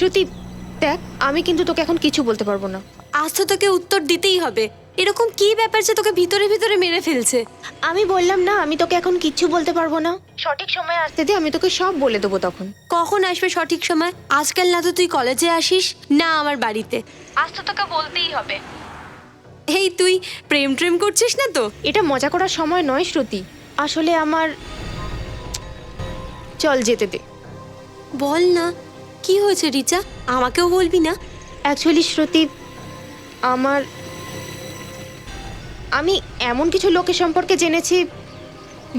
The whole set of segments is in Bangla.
শ্রুতি দেখ, আমি কিন্তু তোকে এখন কিছু বলতে পারবো না। আজ তো তোকে উত্তর দিতেই হবে। এরকম কি ব্যাপার যে তোকে ভিতরে ভিতরে মেরে ফেলছে? আমি বললাম না, আমি তোকে এখন কিচ্ছু বলতে পারবো না। সঠিক সময় আসতে দে, আমি তোকে সব বলে দেবো তখন। কখন আসবে সঠিক সময়? আজকাল না তো তুই কলেজে আসিস, না আমার বাড়িতে। আজ তো তোকে বলতেই হবে। এই তুই প্রেম ট্রেম করছিস না তো? এটা মজা করার সময় নয় শ্রুতি, আসলে আমার চল যেতে দে। বল না, কি হয়েছে রিচা? আমাকেও বলবি না? অ্যাকচুয়ালি শ্রুতি, আমি এমন কিছু লোকের সম্পর্কে জেনেছি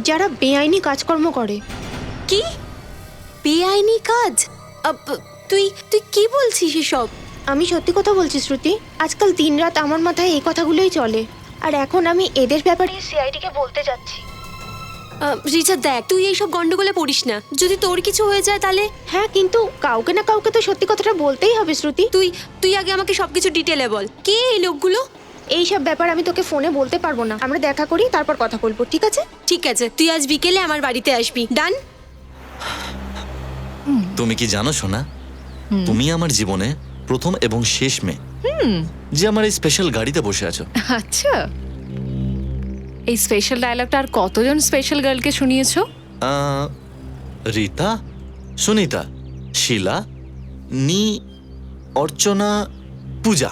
যারা বেআইনি কাজকর্ম করে। কি বেআইনি কাজ? তুই তুই কি বলছিস এসব? আমি সত্যি কথা বলছি শ্রুতি, আজকাল দিনরাত আমার মাথায় এই কথাগুলোই চলে। আর এখন আমি এদের ব্যাপারে সিআইডিকে বলতে যাচ্ছি। রিচা দেখ, তুই এইসব গন্ডগোলে পড়িস না। যদি তোর কিছু হয়ে যায় তাহলে? হ্যাঁ, কিন্তু কাউকে না কাউকে তো সত্যি কথাটা বলতেই হবে শ্রুতি। তুই তুই আগে আমাকে সবকিছু ডিটেলে বল। কে এই লোকগুলো? এইসব ব্যাপার আমি তোকে ফোনে বলতে পারবো না, আমরা দেখা করি তারপর কথা বলবো, ঠিক আছে? ঠিক আছে, তুই আজ বিকেলে আমার বাড়িতে আসবি। ডান? তুমি কি জানো সোনা, তুমি আমার জীবনে প্রথম এবং শেষ মেয়ে যে আমার এই স্পেশাল গাড়িতে বসে আছো। আচ্ছা, এই স্পেশাল ডায়লগটা আর কতজন স্পেশাল গার্লকে শুনিয়েছো? রীতা, সুনিতা, শিলা, নি, অর্চনা, পূজা,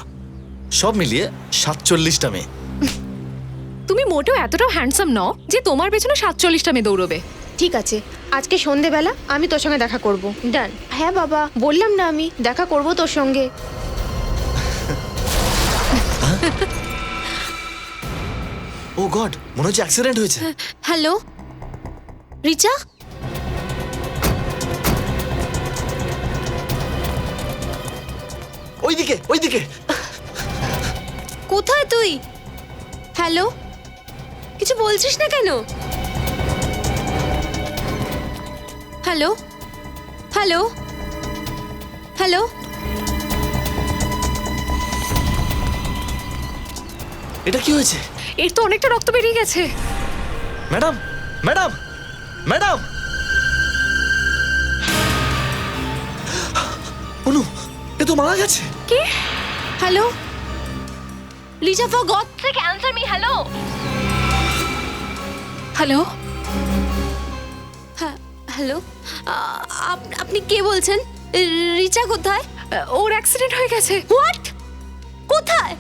সব মিলিয়ে 47টা মেয়ে। তুমি মোটেও এতটাও হ্যান্ডসাম নও যে তোমার পেছনে 47টা মেয়ে দৌড়বে। ঠিক আছে, আজকে সন্ধেবেলা আমি তোর সঙ্গে দেখা করব। ডান? হ্যাঁ বাবা, বললাম না আমি দেখা করব তোর সঙ্গে। ও গড, মনে হচ্ছে অ্যাক্সিডেন্ট হয়েছে। হ্যালো রিচা? ওইদিকে ওইদিকে। কোথায় তুই? হ্যালো, কিছু বলছিস না কেন? Hello hello hello. এটা কি হয়েছে? এর তো অনেকটা রক্ত বেরিয়ে গেছে। Madam, madam, madam. অনু, এ তো মারা গেছে। কি? Hello Richa, for God sake answer me. Hello hello, hello, আপনি কে বলছেন? রিচা কোথায়? ওর অ্যাক্সিডেন্ট হয়ে গেছে। হোয়াট? কোথায়?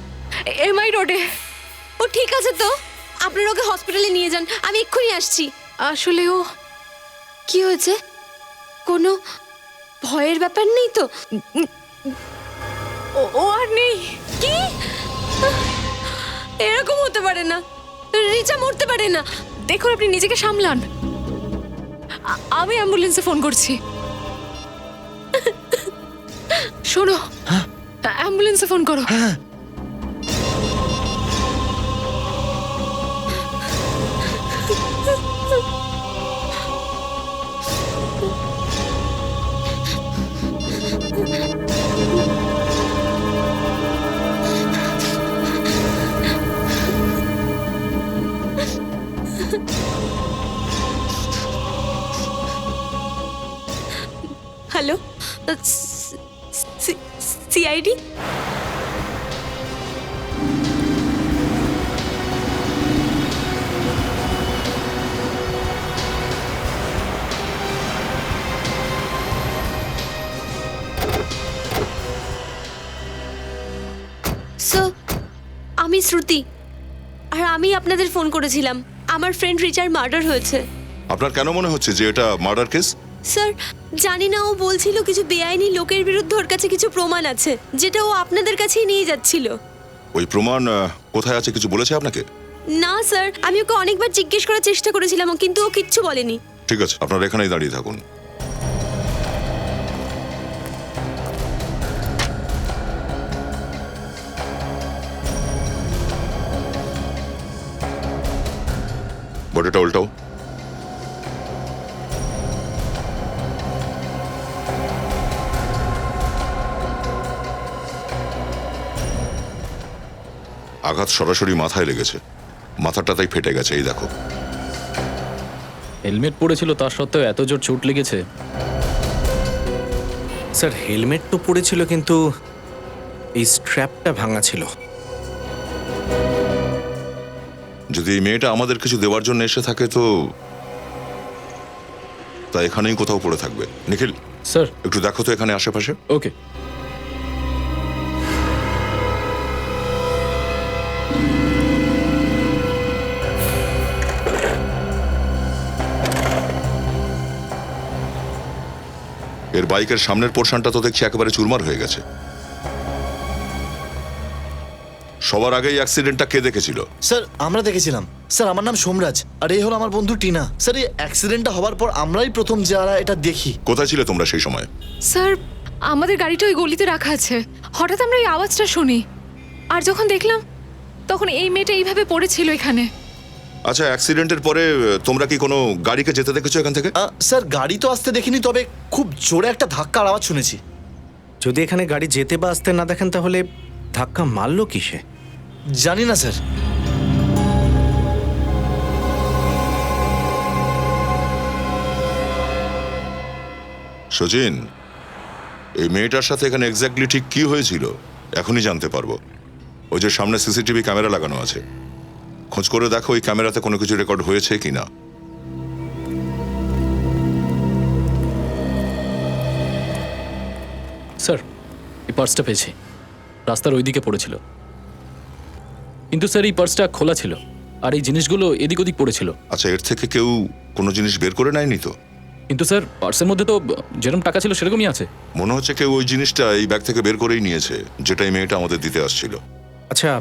এমআই রোডে। ও ঠিক আছে তো, আপনারা ওকে হসপিটালে নিয়ে যান, আমি এক্ষুনি আসছি। আসলে ও কি হয়েছে? কোনো ভয়ের ব্যাপার নেই তো? ও আর নেই। কি? এরকম হতে পারে না, রিচা মরতে পারে না। দেখুন, আপনি নিজেকে সামলান। আমি অ্যাম্বুলেন্সে ফোন করছি। শোনো, অ্যাম্বুলেন্সে ফোন করো। Hello, CID? আমি শ্রুতি, আর আমি আপনাদের ফোন করেছিলাম। আমার ফ্রেন্ড রিচার মার্ডার হয়েছে। আপনার কেন মনে হচ্ছে যে এটা মার্ডার কেস? স্যার জানি না, ও বলছিল কিছু বেআইনি লোকের বিরুদ্ধে ওর কাছে কিছু প্রমাণ আছে, যেটা ও আপনাদের কাছেই নিয়ে যাচ্ছিল। ওই প্রমাণ কোথায় আছে কিছু বলেছে আপনাকে? না স্যার, আমি ওকে অনেকবার জিজ্ঞেস করার চেষ্টা করেছিলাম, কিন্তু ও কিচ্ছু বলেনি। ঠিক আছে, আপনারা এখানেই দাঁড়িয়ে থাকুন। বডিটা উল্টাও। আঘাত সরাসরি মাথায় লেগেছে, মাথাটা তাই ফেটে গেছে। এই দেখো। হেলমেট পরেছিল, তার সত্ত্বেও এত জোর চোট লেগেছে। স্যার হেলমেট তো পড়েছিল, কিন্তু এই স্ট্র্যাপটা ভাঙা ছিল। যদি এই মেয়েটা আমাদের কিছু দেওয়ার জন্য এসে থাকে তো তা এখানেই কোথাও পড়ে থাকবে। নিখিল, স্যার। একটু দেখো তো এখানে আশেপাশে। ওকে। এর বাইকের সামনের পোর্শনটা তো দেখছি একেবারে চুরমার হয়ে গেছে। সবার আগেই অ্যাক্সিডেন্টটা কে দেখেছিল? স্যার আমরা দেখেছিলাম। স্যার আমার নাম সোমরাজ, আর এই হলো আমার বন্ধু টিনা। স্যার এই অ্যাক্সিডেন্টটা হওয়ার পর আমরাই প্রথম যারা এটা দেখি। কোথায় ছিলে তোমরা সেই সময়? স্যার আমাদের গাড়িটা ওই গলিতে রাখা আছে, হঠাৎ আমরা এই আওয়াজটা শুনি, আর যখন দেখলাম তখন এই মেয়েটা এইভাবে পড়েছিল এখানে। আচ্ছা, অ্যাক্সিডেন্টের পরে তোমরা কি কোনো গাড়িকে যেতে দেখেছো এখান থেকে? স্যার গাড়ি তো আসতে দেখিনি, তবে খুব জোরে একটা ধাক্কার আওয়াজ শুনেছি। যদি এখানে গাড়ি যেতে বা আসতে না দেখেন তাহলে ধাক্কা মারলো কিসে? জানি না স্যার। সচিন, এই মেয়েটার সাথে এখানে এক্স্যাক্টলি ঠিক কি হয়েছিল এখনই জানতে পারবো। ওই যে সামনে সিসিটিভি ক্যামেরা লাগানো আছে, খোঁজ করে দেখো ওই ক্যামেরাতে কোনো কিছু রেকর্ড হয়েছে কিনা। স্যার এই পার্সটা পেয়েছি, রাস্তার ওইদিকে পড়েছিল। কিন্তু স্যার এই পার্সটা খোলা ছিল, আর এই জিনিসগুলো এদিক ওদিক পড়েছিল। আচ্ছা, এর থেকে কেউ কোনো জিনিস বের করে নেয়নি তো? কিন্তু স্যার পার্সের মধ্যে তো যেরকম টাকা ছিল সেরকমই আছে। মনে হচ্ছে কেউ ওই জিনিসটা এই ব্যাগ থেকে বের করেই নিয়েছে, যেটা এই মেয়েটা আমাদের দিতে আসছিল। আচ্ছা,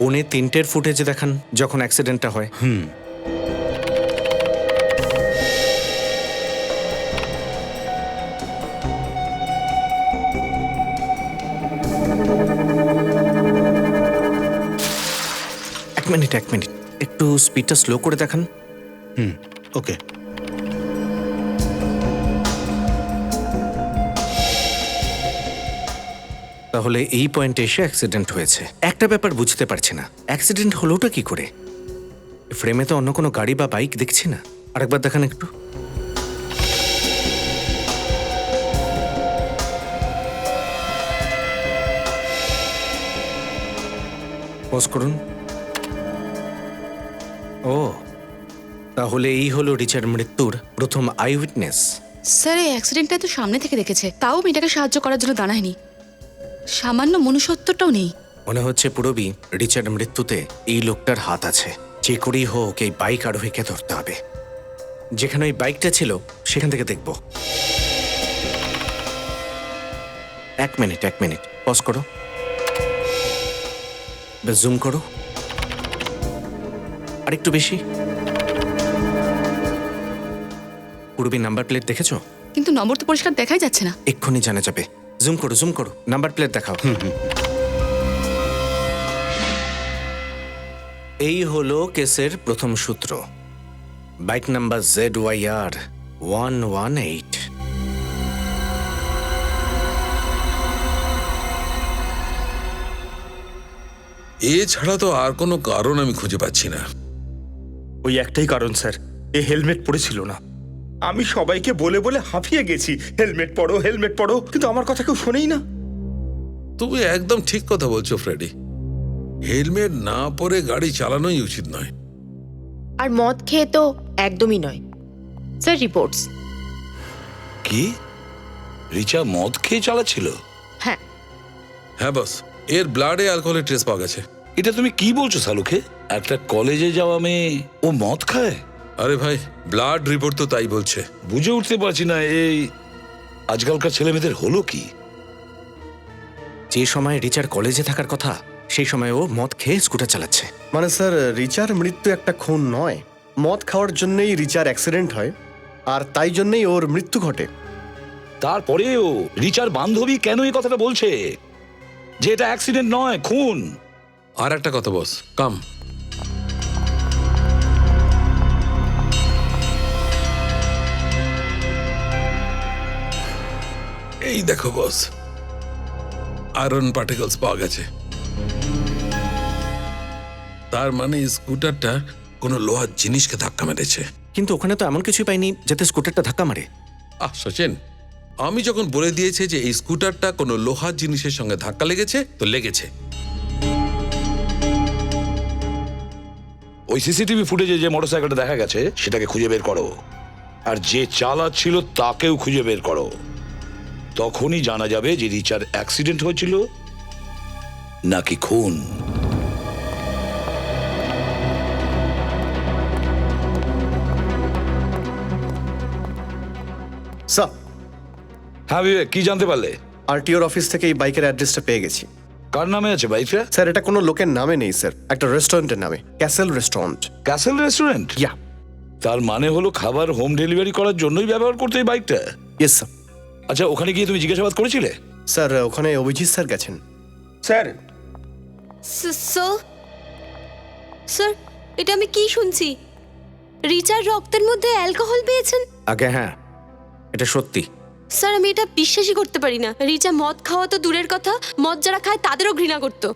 3:45 ফুটেজে দেখান যখন অ্যাক্সিডেন্টটা হয়। এক মিনিট একটু স্পিডটা স্লো করে দেখান। ওকে। তাহলে এই পয়েন্টে এসে অ্যাক্সিডেন্ট হয়েছে। একটা ব্যাপার বুঝতে পারছি না, অ্যাক্সিডেন্ট হলোটা কি করে? ফ্রেমে তো অন্য কোনো গাড়ি বা বাইক দেখছি না। আরেকবার দেখান একটু। পজ করুন। ও, তাহলে এই হলো রিচার মৃত্যুর প্রথম আই উইটনেস। স্যার এই অ্যাক্সিডেন্টটা তো সামনে থেকে দেখেছে, তাও মেয়েটাকে সাহায্য করার জন্য দাঁড়ায়নি। সামান্য মনুষ্যত্বটাও নেই। মনে হচ্ছে পুরবি রিচার্ড মৃত্যুতে এই লোকটার হাত আছে। যে করেই হোক এই বাইক আরোহীকে ধরতে হবে। যেখানে ওই বাইকটা ছিল সেখান থেকে দেখব। এক মিনিট পজ করো, জুম করো, আর একটু বেশি। পুরবি নাম্বার প্লেট দেখেছো? কিন্তু নম্বর তো পরিষ্কার দেখাই যাচ্ছে না। এক্ষুনি জানা যাবে। জুম করো, নাম্বার প্লেট দেখাও। এই হলো কেসের প্রথম সূত্র। Bike number ZYR 118। এছাড়া তো আর কোনো কারণ আমি খুঁজে পাচ্ছি না। ওই একটাই কারণ স্যার, এ হেলমেট পরেছিল না। আমি সবাইকে বলে বলে হাঁপিয়ে গেছি, হেলমেট পরো, কিন্তু আমার কথা কেউ শোনেই না। তুমি একদম ঠিক কথা বলছো ফ্রেডি। হেলমেট না পরে গাড়ি চালানোই উচিত নয়। আর মদ খেয়ে তো একদমই নয়। Sir reports. কি রিচা মদ খেয়ে চালাচ্ছিল? হ্যাঁ। হ্যাঁ বস, এর ব্লাডে অ্যালকোহলের ট্রেস পাওয়া গেছে। এটা তুমি কি বলছো সালুকে? একটা কলেজে যাওয়া মেয়ে ও মদ খায়? আরে ভাই, ব্লাড রিপোর্ট তো তাই বলছে। বুঝে উঠতে পারছি না এই আজকালকার ছেলে মেয়েদের হলো কি। যে সময় রিচার কলেজে থাকার কথা সেই সময় ও মদ খেয়ে স্কুটার চালাচ্ছে। মানে স্যার, রিচার মৃত্যু একটা খুন নয়। মদ খাওয়ার জন্যই রিচার অ্যাক্সিডেন্ট হয়, আর তাই জন্যই ওর মৃত্যু ঘটে। তারপরেও রিচার বান্ধবী কেন এই কথাটা বলছে যে এটা অ্যাক্সিডেন্ট নয়, খুন? আর একটা কথা বস, কাম। এই দেখো বস, আয়রন পার্টিকলস পাওয়া গেছে। তার মানে স্কুটারটা কোনো লোহার জিনিসকে ধাক্কা মেরেছে। কিন্তু ওখানে তো এমন কিছুই পাইনি যাতে স্কুটারটা ধাক্কা মারে। সচিন, আমি যখন বলে দিয়েছে যে এই স্কুটারটা কোনো লোহার জিনিসের সঙ্গে ধাক্কা লেগেছে তো লেগেছে। ওই সিসিটিভি ফুটেজে যে মোটরসাইকেলটা দেখা গেছে সেটাকে খুঁজে বের করো, আর যে চালাচ্ছিল তাকেও খুঁজে বের করো। তখনই জানা যাবে যে রিচার অ্যাক্সিডেন্ট হয়েছিল নাকি খুন। স্যার, হ্যাঁ বিবেক, কি জানতে পারলে? আরটিওর অফিস থেকে এই বাইকের অ্যাড্রেসটা পেয়ে গেছি। কার নামে আছে বাইকটা? স্যার, এটা কোনো লোকের নামে নেই স্যার, একটা রেস্টুরেন্টের নামে, castle restaurant. Castle restaurant? Yeah. তার মানে হলো খাবার হোম ডেলিভারি করার জন্যই ব্যবহার করতে এই বাইকটা? Yes sir. আচ্ছা, ওখানে গিয়ে তুমি জিজ্ঞাসাবাদ করেছিলে? স্যার, ওখানে অভিজিৎ স্যার গেছেন। স্যার, স্যার, এটা আমি কি শুনছি? রিচার রক্তের মধ্যে অ্যালকোহল পেয়েছেন? আগে হ্যাঁ, এটা সত্যি। স্যার, আমি এটা বিশ্বাসই করতে পারি না। রিচা মদ খাওয়া তো দূরের কথা, মদ যারা খায় তাদেরও ঘৃণা করতো।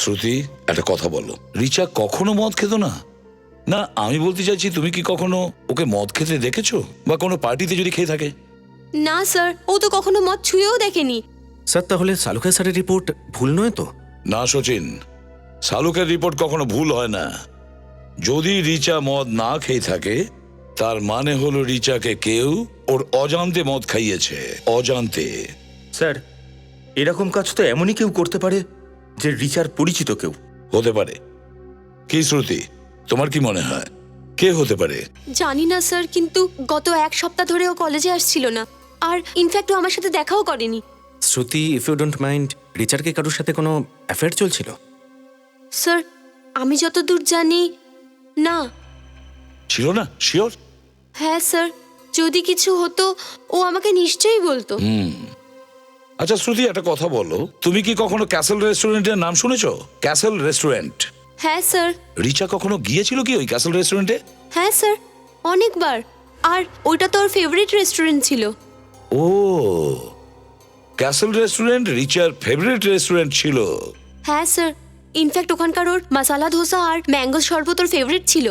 শ্রুতি, একটা কথা বলো, রিচা কখনো মদ খেত না? না, আমি বলতে চাইছি তুমি কি কখনো ওকে মদ খেতে দেখেছো, বা কোনো পার্টিতে যদি খেয়ে থাকে? না স্যার, ও তো কখনো মদ ছুঁয়েও দেখেনি। স্যার, তাহলে সালুকা স্যারের রিপোর্ট ভুল নয় তো? না সচিন, শালুকের রিপোর্ট কখনো ভুল হয় না। যদি রিচা মদ না খেয়ে থাকে তার মানে হলো রিচাকে কেউ ওর অজান্তে মদ খাইয়েছে, অজান্তে। স্যার, এরকম কাজ তো এমনই কেউ করতে পারে যে রিচার পরিচিত কেউ। হতে পারে। কি শ্রুতি, তোমার কি মনে হয় কে হতে পারে? জানি না স্যার, কিন্তু গত এক সপ্তাহ ধরে ও কলেজে আসছিল না, আর ইনফ্যাক্ট ও আমার সাথে দেখাও করেনি। শ্রুতি, ইফ ইউ ডোন্ট মাইন্ড, রিচার কি কারোর সাথে কোনো অ্যাফেয়ার চলছিল? স্যার, আমি যতদূর জানি না। ছিল না? শিওর? হ্যাঁ স্যার, যদি কিছু হতো ও আমাকে নিশ্চয়ই বলতো। আচ্ছা শ্রুতি, একটা কথা বলো, তুমি কি কখনো ক্যাসেল রেস্টুরেন্টের নাম শুনেছো? Castle restaurant. হ্যাঁ স্যার। রিচা কখনো গিয়েছিল কি ওই ক্যাসেল রেস্টুরেন্টে? হ্যাঁ স্যার, অনেকবার। আর ওইটা তো ওর ফেভারিট রেস্টুরেন্ট ছিল। ও, ক্যাসেল রেস্টুরেন্ট রিচার ফেভারিট রেস্টুরেন্ট ছিল? হ্যাঁ স্যার, ইনফ্যাক্ট ওখানকার ওর মশালা ধোসা আর ম্যাঙ্গো শরবত ওর ফেভারিট ছিল।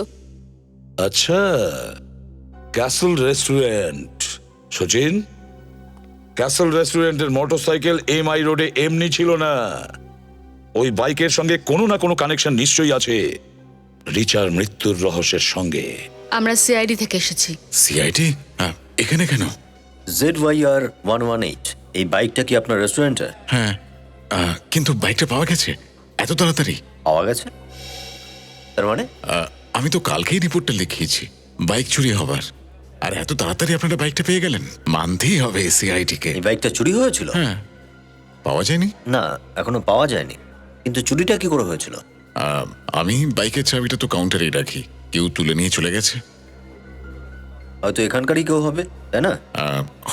আচ্ছা, ক্যাসেল রেস্টুরেন্ট। সচিন, ক্যাসেল রেস্টুরেন্টের মোটরসাইকেল এমআই রোডে এমনি ছিল না। ওই বাইকের সঙ্গে কোনো না কোনো কানেকশন নিশ্চয়ই আছে রিচার মৃত্যুর রহস্যের সঙ্গে। আমরা সিআইডি থেকে এসেছি। সিআইডি? এখানে কেন? ZYR 118, এই বাইকটা কি আপনার রেস্টুরেন্টে? হ্যাঁ, কিন্তু বাইকটা পাওয়া গেছে এত তাড়াতাড়ি? পাওয়া গেছে তার মানে? আমি তো কালকেই রিপোর্টটা লিখিয়েছি বাইক চুরি হবার, আর এত তাড়াতাড়ি আপনারা বাইকটা পেয়ে গেলেন, মানতেই হবে সিআইডি কে। এই বাইকটা চুরি হয়েছিল? হ্যাঁ। পাওয়া যায়নি? না, এখনো পাওয়া যায়নি। কিন্তু চুরিটা কি করে হয়েছিল? আমি বাইকের চাবিটা তো কাউন্টারেই রাখি, কেউ তুলে নিয়ে চলে গেছে। হয়তো এখানকারই কেউ হবে, তাই না?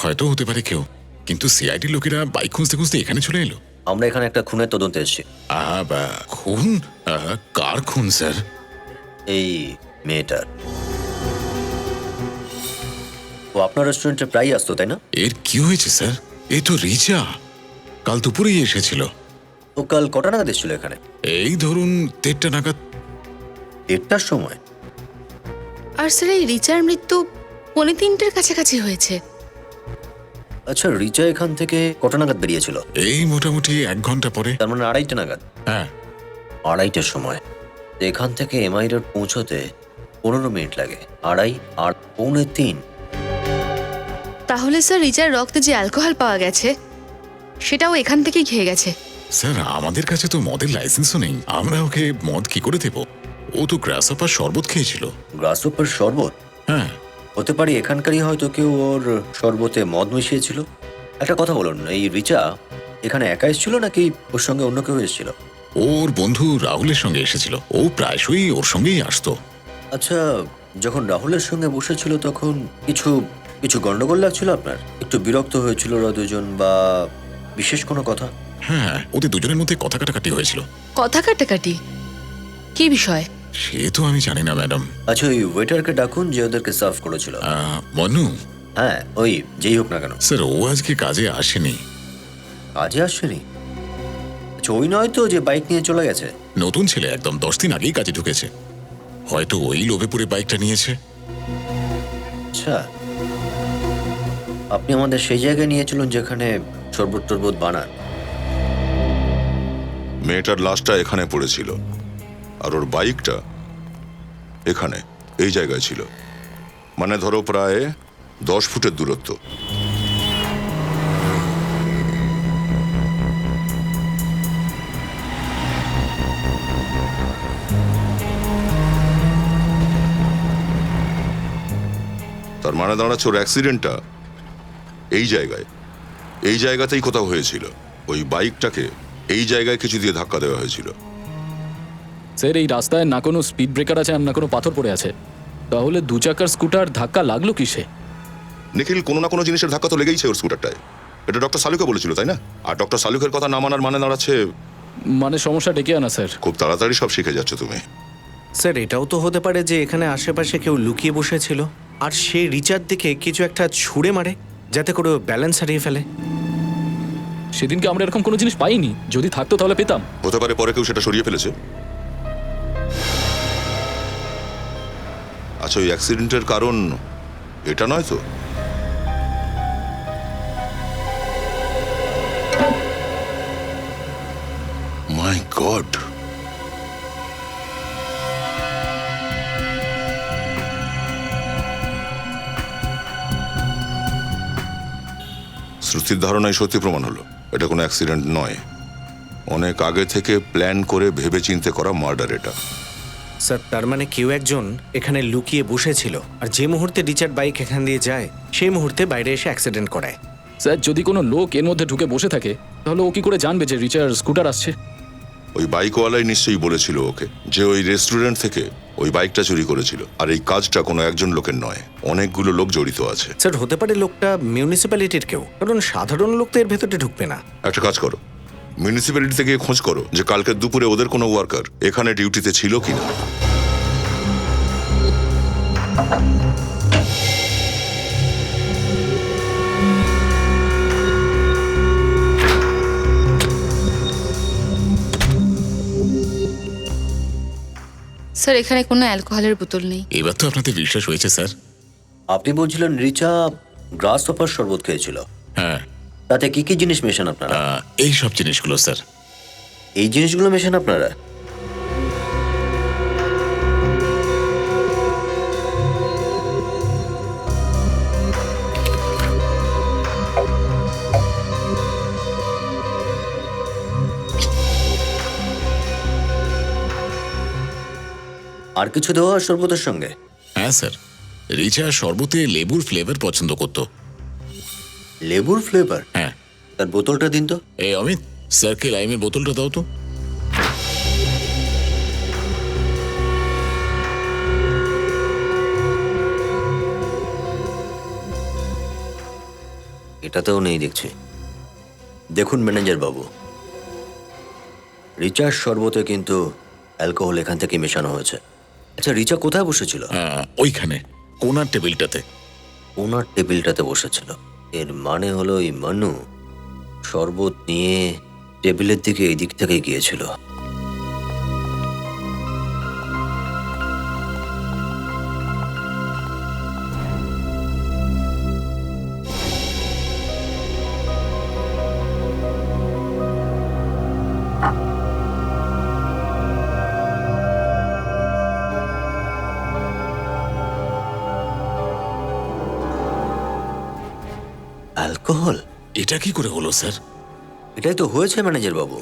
হয়তো হতে পারে কেউ, কিন্তু সিআইডি লোকেরা বাইক খুঁজতে খুঁজতে এখানে চলে এলো। আমরা এখানে একটা খুনের তদন্তে এসেছি। খুন? কার খুন স্যার? এই মেয়েটার। ও আপনার রেস্টুরেন্টে প্রায় আসতো, তাই না? এর কি হয়েছে স্যার? এ তো রিচা, কাল দুপুরেই এসেছিল। ও কাল কটা নাগাদ এসেছিল এখানে? এই ধরুন 1:30 নাগাদ। 1টার সময়? আর স্যার, এই রিচার মৃত্যু 2:45-এর কাছাকাছি হয়েছে। আচ্ছা, রিচা এখান থেকে কটা নাগাদ বেরিয়েছিল? এই মোটামুটি 1 ঘন্টা পরে। তার মানে 2:30 নাগাদ? হ্যাঁ, 2:30-টার সময়। এখান থেকে এমআই রোড পৌঁছতে 15 মিনিট লাগে। 2:30 আর 2:45। তাহলে স্যার, রিচার রক্তে যে অ্যালকোহল পাওয়া গেছে সেটাও এখান থেকেই খেয়ে গেছে। স্যার, আমাদের কাছে তো মদের লাইসেন্সও নেই, আমরা ওকে মদ কি করে দেব? ও তো গ্রাসহপার শরবত খেয়েছিল। গ্রাসহপার শরবত? হ্যাঁ। হতে পারে এখানকারই হয়তো কেউ ওর শরবতে মদ মিশিয়েছিল। একটা কথা বলুন, এই রিচা এখানে একা এসেছিল নাকি ওর সঙ্গে অন্য কেউ এসেছিল? ওর বন্ধু রাহুলের সঙ্গে এসেছিল, ও প্রায়শই ওর সঙ্গেই আসতো। আচ্ছা, যখন রাহুলের সঙ্গে বসেছিল তখন কিছু গন্ডগোল লাগছিল আপনার? একটু বিরক্ত হয়েছিল ওরা দুজন, বা বিশেষ কোনো কথা? হ্যাঁ, ওদের দুজনের মধ্যে কথা কাটাকাটি হয়েছিল। কথা কাটাকাটি? কি বিষয়? সে তো আমি জানি না ম্যাডাম। আচ্ছা, ওই ওয়েটারকে ডাকুন যে ওদেরকে সার্ভ করেছিল। মনু? হ্যাঁ, ওই যেই হোক না কেন। স্যার, ও আজকে কাজে আসেনি। কাজে আসেনি? আচ্ছা, ওই নয় তো যে বাইক নিয়ে চলে গেছে? নতুন ছেলে, একদম 10 দিন আগেই কাজে ঢুকেছে। হয়তো ওই লোভে পড়ে বাইকটা নিয়েছে। আচ্ছা, আপনি আমাদের সেই জায়গায় নিয়েছিলেন যেখানে শরবত টরবত বানান। মেয়েটার লাশটা এখানে পড়েছিল আর ওর বাইকটা এখানে এই জায়গায় ছিল, মানে ধরো প্রায় 10 ফুটের দূরত্ব। তার মানে দাঁড়াচ্ছে ওর অ্যাক্সিডেন্টটা এই জায়গাতেই কোথাও হয়েছিল। ওই বাইকটাকে এই জায়গায় কিছু দিয়ে ধাক্কা দেওয়া হয়েছিল। স্যার এই রাস্তায় না কোনো স্পিড ব্রেকার আছে আর না কোনো পাথর পড়ে আছে, তাহলে 2 চাকার স্কুটার ধাক্কা লাগলো কিসে? নিখিল, কোনো না কোনো জিনিসের ধাক্কা তো লেগেইছে ওর স্কুটারটায়। এটা ডক্টর সালুকে বলেছিল, তাই না? আর ডক্টর সালুকের কথা না মানার মানে দাঁড়াচ্ছে মানে সমস্যা ডেকে আনা স্যার। খুব তাড়াতাড়ি সব শিখে যাচ্ছ তুমি। স্যার এটাও তো হতে পারে যে এখানে আশেপাশে কেউ লুকিয়ে বসেছিল আর সে রিচার দিকে কিছু একটা ছুঁড়ে মারে যাতে করে ও ব্যালেন্স হারিয়ে ফেলে। সেদিনকে আমরা এরকম কোনো জিনিস পাইনি, যদি থাকতো তাহলে পেতাম। হতে পারে পরে কেউ সেটা সরিয়ে ফেলেছে। আচ্ছা, ওই অ্যাক্সিডেন্টের কারণ এটা নয় তো? মাই গড, শ্রুতির ধারণাই সত্যি প্রমাণ হলো। এটা কোনো অ্যাক্সিডেন্ট নয়, অনেক আগে থেকে প্ল্যান করে ভেবে চিন্তে করা মার্ডার এটা। স্যার তার মানে কেউ একজন এখানে লুকিয়ে বসেছিল আর যে মুহূর্তে রিচার্ড বাইক এখান দিয়ে যায় সেই মুহূর্তে বাইরে এসে অ্যাক্সিডেন্ট করায়। স্যার যদি কোনো লোক এর মধ্যে ঢুকে বসে থাকে তাহলে ও কি করে জানবে যে রিচার স্কুটার আসছে? ওই বাইকওয়ালাই নিশ্চয়ই বলেছিল ওকে যে ওই রেস্টুরেন্ট থেকে ওই বাইকটা চুরি করেছিল। আর এই কাজটা কোনো একজন লোকের নয়, অনেকগুলো লোক জড়িত আছে। স্যার হতে পারে লোকটা মিউনিসিপ্যালিটির কেউ, কারণ সাধারণ লোক তো এর ভেতরে ঢুকবে না। একটা কাজ করো, মিউনিসিপ্যালিটি থেকে খোঁজ করো যে কালকে দুপুরে ওদের কোনো ওয়ার্কার এখানে ডিউটিতে ছিল কিনা। স্যার এখানে কোনো অ্যালকোহলের বোতল নেই। এবার তো আপনাদের বিশ্বাস হয়েছে স্যার। আপনি বলছিলেন রিচা গ্রাস হপার শরবত খেয়েছিল, হ্যাঁ। তাতে কি কি জিনিস মেশান আপনারা? এই সব জিনিসগুলো স্যার। এই জিনিসগুলো মেশান আপনারা? আর কিছু দেওয়া হয় শরবতের সঙ্গে? হ্যাঁ স্যার, রিচা শরবতে লেবুর ফ্লেভার পছন্দ করতো। লেবুর ফ্লেভার? হ্যাঁ। তার বোতলটা দিন তো। এই অমিত, স্যারকে লাইমের বোতলটা দাও তো। এটাতেও নেই দেখছি। দেখুন ম্যানেজার বাবু, রিচার শরবতে কিন্তু অ্যালকোহল এখান থেকে মেশানো হয়েছে। আচ্ছা, রিচা কোথায় বসেছিল? ওইখানে কোনার টেবিলটাতে। কোনার টেবিলটাতে বসেছিল, এর মানে হলো এই মানু শরবত নিয়ে টেবিলের দিকে এই দিক থেকে গিয়েছিল। অ্যালকোহল? এটা কি করে হলো স্যার? এটাই তো হয়েছে ম্যানেজার বাবু,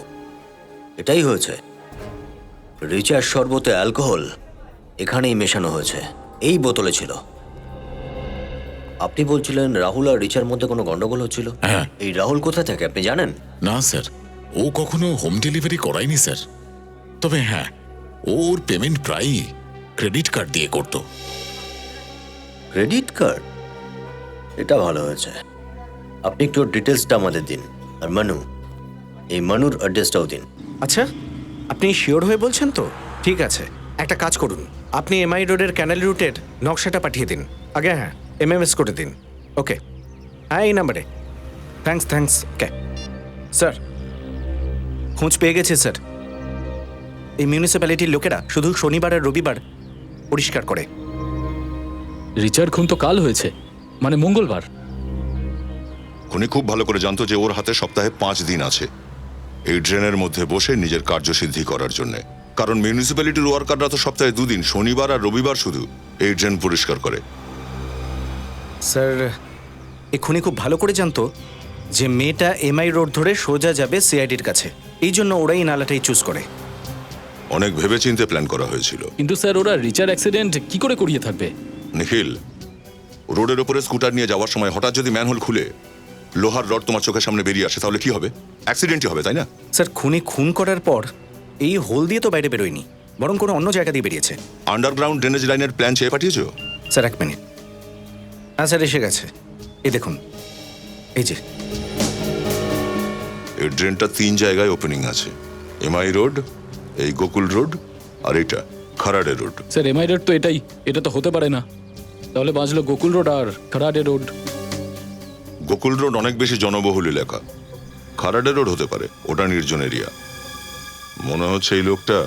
এটাই হয়েছে। রিচার শরবতে অ্যালকোহল এখানেই মেশানো হয়েছে, এই বোতলে ছিল। আপনি বলছিলেন রাহুল আর রিচার মধ্যে কোনো গন্ডগোল হচ্ছিল। হ্যাঁ। এই রাহুল কোথা থেকে আপনি জানেন? না স্যার, ও কখনো হোম ডেলিভারি করায়নি স্যার। তবে হ্যাঁ, ওর পেমেন্ট প্রায়ই ক্রেডিট কার্ড দিয়ে করতো। Credit card? এটা ভালো হয়েছে। আপনি একটু ডিটেলসটা আমাদের দিন। আর মানু, এই মানুর অ্যাড্রেসটাও দিন। আচ্ছা, আপনি শিওর হয়ে বলছেন তো? ঠিক আছে, একটা কাজ করুন, আপনি এমআই রোডের ক্যানেল রুটের নকশাটা পাঠিয়ে দিন। আগে হ্যাঁ, এমএমএস করে দিন। ওকে, হ্যাঁ এই নাম্বারে। থ্যাঙ্কস। ওকে স্যার, খোঁজ পেয়ে গেছে স্যার। এই মিউনিসিপ্যালিটির লোকেরা শুধু শনিবার আর রবিবার পরিষ্কার করে। রিচার খুন তো কাল হয়েছে, মানে মঙ্গলবার। খুনি খুব ভালো করে জানতো যে ওর হাতে সপ্তাহে 5 দিন আছে এই ড্রেনের মধ্যে বসে নিজের কার্যসিদ্ধি করার জন্য। কারণ মিউনিসিপ্যালিটির ওয়ার্কাররা তো সপ্তাহে 2 দিন, শনিবার আর রবিবার শুধু এই ড্রেন পরিষ্কার করে। স্যার এক্ষুনি খুব ভালো করে জানতো যে মেয়েটা এমআই রোড ধরে সোজা যাবে সিআইডির কাছে, এই জন্য ওরাই এই নালাটাই চুজ করে। অনেক ভেবেচিন্তে প্ল্যান করা হয়েছিল। কিন্তু স্যার ওরা রিচার অ্যাক্সিডেন্ট কি করে করিয়ে থাকবে? নিখিল, রোডের ওপরে স্কুটার নিয়ে যাওয়ার সময় হঠাৎ যদি ম্যানহোল খুলে লোহার রড তোমার চোখের সামনে বেরিয়ে আসে তাহলে কি হবে? অ্যাক্সিডেন্টই হবে, তাই না? স্যার খুনি খুন করার পর এই হোল দিয়ে তো বাইরে বেরোয়নি, বরং কোনো অন্য জায়গা দিয়ে বেরিয়েছে। আন্ডারগ্রাউন্ড ড্রেনেজ লাইনের প্ল্যান চেয়ে পাঠিয়েছো? Sir 1 minute. হ্যাঁ স্যার এসে গেছে, এই দেখুন, এই যে। এই ড্রেনটা 3 জায়গায় ওপেনিং আছে, এমআই রোড, এই গোকুল রোড আর এটা খারাডে রোড। স্যার এমআই রোড তো এটা তো হতে পারে না, তাহলে বাঁচলো গোকুল রোড আর খারাডে রোড। গোকুল রোড অনেক বেশি জনবহুল এলাকা, খারাডে রোড হতে পারে, ওটা নির্জন এরিয়া। মনে হচ্ছে এই লোকটা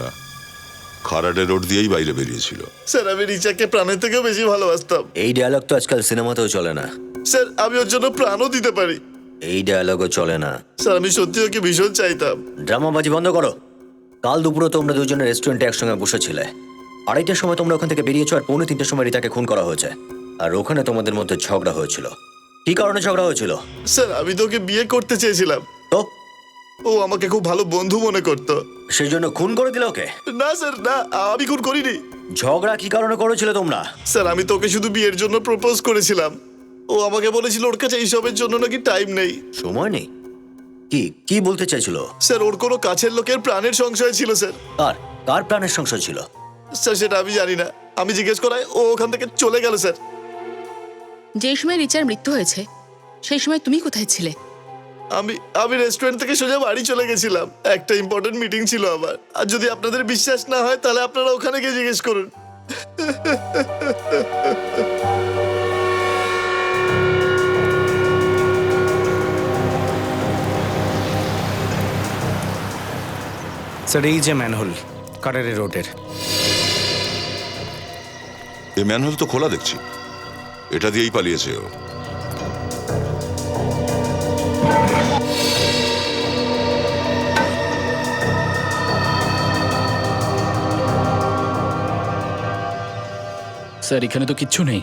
খারাডে রোড দিয়েই বাইরে বেরিয়েছিল। স্যার আমি রিচাকে প্রাণের থেকেও বেশি ভালোবাসতাম। এই ডায়লগ তো আজকাল সিনেমাতেও চলে না। স্যার আমি ওর জন্য প্রাণও দিতে পারি। এই ডায়লগও চলে না। স্যার আমি সত্যি ওকে ভীষণ চাইতাম। ড্রামাবাজি বন্ধ করো। কাল দুপুরে তোমরা দুজনে রেস্টুরেন্টে একসঙ্গে বসেছিলে, 2:30টার সময় তোমরা ওখান থেকে বেরিয়েছো আর 2:45টার সময় রিতাকে খুন করা হয়েছে। আর ওখানে তোমাদের মধ্যে ঝগড়া হয়েছিল। কি কারণে ঝগড়া হয়েছিল? স্যার আমি তো ওকে বিয়ে করতে চেয়েছিলাম, তো ও আমাকে খুব ভালো বন্ধু মনে করতো। সেই জন্য খুন করে দিল ওকে? না স্যার না, আমি খুন করিনি। ঝগড়া কি কারণে করেছিল তোমরা? স্যার আমি তোকে শুধু বিয়ের জন্য প্রপোজ করেছিলাম। ও আমাকে বলেছিল ওর কাছে এইসবের জন্য নাকি টাইম নেই, সময় নেই। কি কি বলতে চাইছিল? স্যার ওর কোনো কাছের লোকের প্রাণের সংশয় ছিল স্যার। কার প্রাণের সংশয় ছিল? স্যার সেটা আমি জানি না, আমি জিজ্ঞেস করায় ও ওখান থেকে চলে গেল স্যার। যে সময় রিচার মৃত্যু হয়েছে সেই সময় তুমি কোথায় ছিলে? আমি রেস্টুরেন্ট থেকে সোজা বাড়ি চলে গেছিলাম, একটা ইম্পর্টেন্ট মিটিং ছিল আমার। আর যদি আপনাদের বিশ্বাস না হয় তাহলে আপনারা ওখানে গিয়ে জিজ্ঞেস করুন। স্যার এই যে ম্যানহোল খারাডে রোডের। এই ম্যানহোল তো খোলা দেখছি, এটা দিয়েই পালিয়েছে ও। স্যার এখানে তো কিচ্ছু নেই,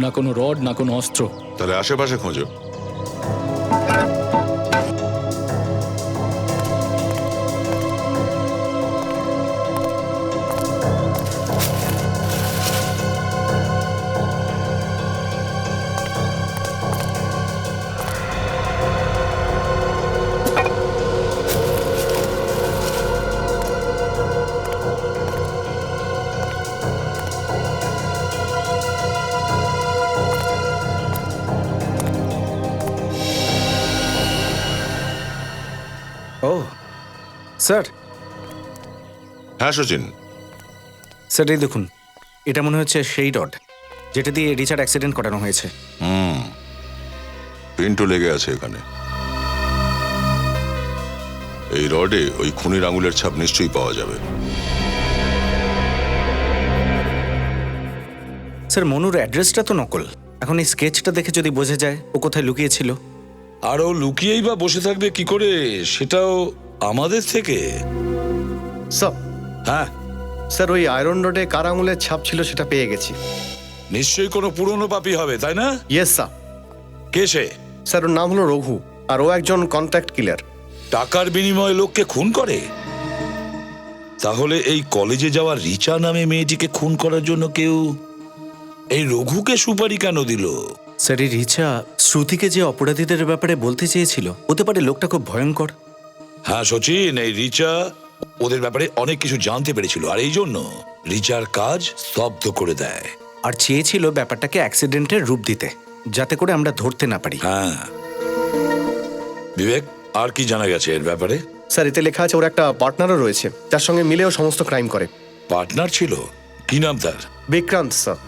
না কোনো রড না কোনো অস্ত্র। তাহলে আশেপাশে খোঁজো। ও স্যার। হ্যাঁ সচিন। স্যার এই দেখুন, এটা মনে হচ্ছে সেই রড যেটা দিয়ে রিচার অ্যাক্সিডেন্ট করানো হয়েছে। পিন্টু লেগে আছে এখানে। এই রডে ওই খুনির আঙুলের ছাপ নিশ্চয়ই পাওয়া যাবে। স্যার মনুর অ্যাড্রেসটা তো নকল, এখন এই স্কেচটা দেখে যদি বোঝা যায় ও কোথায় লুকিয়েছিল। আর ও লুকিয়েই বা বসে থাকবে কি করে সেটাও আমাদের থেকে? স্যার হ্যাঁ স্যার ওই আয়রন রোডে কার আঙুলের ছাপ ছিল সেটা পেয়ে গেছি। নিশ্চয়ই কোনো পুরনো পাপী হবে, তাই না? Yes sir. কে সে? স্যার ওর নাম হলো রঘু, আর ও একজন কন্ট্রাক্ট কিলার। টাকার বিনিময়ে লোককে খুন করে? তাহলে এই কলেজে যাওয়া রিচা নামে মেয়েটিকে খুন করার জন্য কেউ এই রঘুকে সুপারি কেন দিল? স্যার এই রিচা শ্রুতিকে যে অপরাধীদের ব্যাপারে বলতে চেয়েছিল, হতে পারে লোকটা খুব ভয়ঙ্কর। হ্যাঁ সচিন, এই রিচা ওদের ব্যাপারে অনেক কিছু জানতে পেরেছিল, আর এই জন্য রিচার কাজ স্তব্ধ করে দেয়। আর চেয়েছিল ব্যাপারটাকে অ্যাক্সিডেন্টের রূপ দিতে, যাতে করে আমরা ধরতে না পারি। হ্যাঁ বিবেক, আর কি জানা গেছে এর ব্যাপারে? স্যার এতে লেখা আছে ওর একটা পার্টনারও রয়েছে, যার সঙ্গে মিলেও সমস্ত ক্রাইম করে। পার্টনার ছিল? কি নাম তার? বিক্রান্ত স্যার।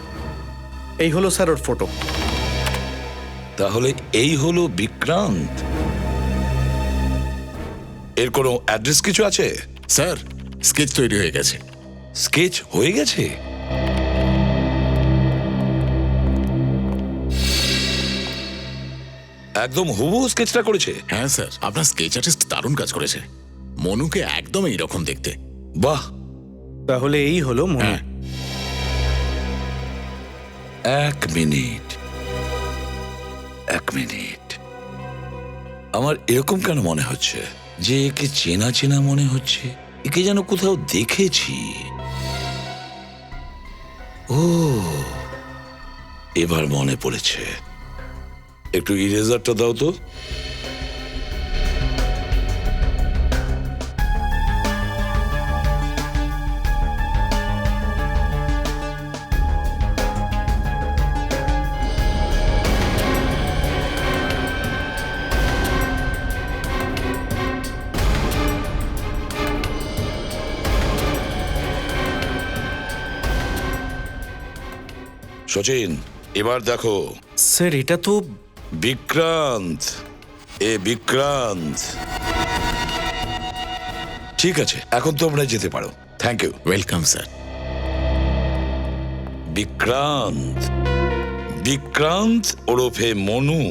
এই হলো স্যার ওর ফটো। তাহলে এই হলো বিক্রান্ত। এর কোনো অ্যাড্রেস কিছু আছে? স্যার স্কেচ তৈরি হয়ে গেছে। স্কেচ হয়ে গেছে? একদম হুবহু স্কেচটা করেছে। হ্যাঁ স্যার, আপনার স্কেচ আর্টিস্ট দারুণ কাজ করেছে। মনুকে একদম এইরকম দেখতে। বাহ, তাহলে এই হলো মনে। এক মিনিট, এক মিনিট। আমার এরকম কেন মনে হচ্ছে যে একে চেনা চেনা মনে হচ্ছে, একে যেন কোথাও দেখেছি। ও, এবার মনে পড়েছে। একটু ইরেজারটা দাও তো। সচিন, এবার দেখো। স্যার এটা তো বিক্রান্ত, বিক্রান্ত। ঠিক আছে, এখন তোমরা যেতে পারো। Thank you. Welcome sir. Vikrant, Vikrant ওরফে মনু।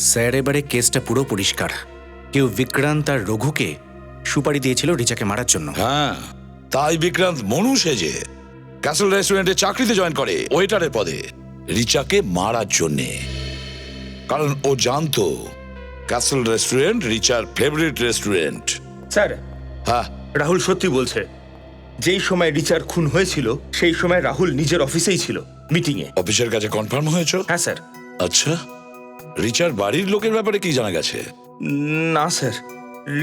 স্যার এবারে কেসটা পুরো পরিষ্কার। কেউ বিক্রান্ত আর রঘুকে সুপারি দিয়েছিল রিচাকে মারার জন্য। হ্যাঁ, তাই বিক্রান্ত মনু সেজে ক্যাসেল রেস্টুরেন্টে চাকরিতে জয়েন করে ওয়েটারের পদে, রিচাকে মারার জন্যে। কারণ ও জানতো ক্যাসেল রেস্টুরেন্ট রিচার ফেভারিট রেস্টুরেন্ট। স্যার, হ্যাঁ, রাহুল সত্যি বলছে। যেই সময় রিচার খুন হয়েছিল সেই সময় রাহুল নিজের অফিসেই ছিল, মিটিংয়ে। অফিসের কাছে কনফার্ম হয়েছে? হ্যাঁ স্যার। আচ্ছা, রিচার বাড়ির লোকের ব্যাপারে কি জানা গেছে? না স্যার,